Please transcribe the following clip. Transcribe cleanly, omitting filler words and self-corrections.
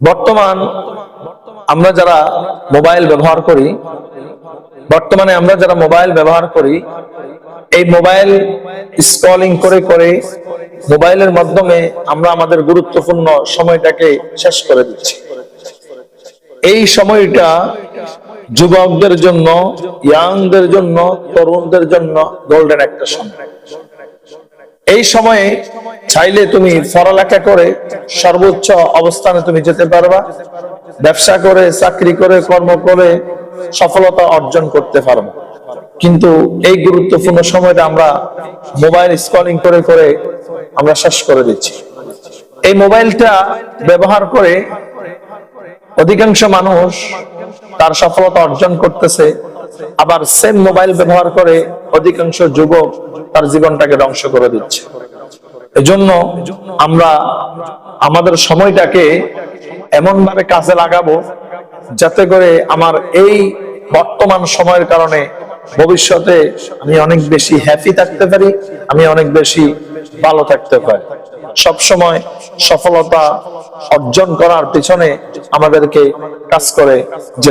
বর্তমান আমরা যারা মোবাইল ব্যবহার করি এই মোবাইল স্ক্রলিং করে করে মোবাইলের মাধ্যমে আমরা আমাদের গুরুত্বপূর্ণ সময়টাকে শেষ করে দিচ্ছি। এই সময়টা যুবকদের জন্য, ইয়াংদের জন্য, তরুণদের জন্য গোল্ডেন একটা সময়। এই সময়ে চাইলে তুমি পড়ালেখা করে সর্বোচ্চ অবস্থানে তুমি যেতে পারবা, ব্যবসা করে, চাকরি করে, কর্ম করে সফলতা অর্জন করতে পারবা। কিন্তু এই গুরুত্বপূর্ণ সময়টা আমরা মোবাইল স্ক্রলিং করে করে আমরা শেষ করে দিচ্ছি। এই মোবাইলটা ব্যবহার করে অধিকাংশ মানুষ তার সফলতা অর্জন করতেছে, আবার সেম মোবাইল ব্যবহার করে অধিকাংশ যুবক তার জীবনটাকে ধ্বংস করে দিচ্ছে। এজন্য আমরা আমাদের সময়টাকে এমন ভাবে কাজে লাগাবো যাতে করে আমার এই বর্তমান সময়ের কারণে ভবিষ্যতে আমি অনেক বেশি হ্যাপি থাকতে পারি, আমি অনেক বেশি ভালো থাকতে পারি। সব সময় সফলতা অর্জন করার পিছনে আমাদেরকে কাজ করে যে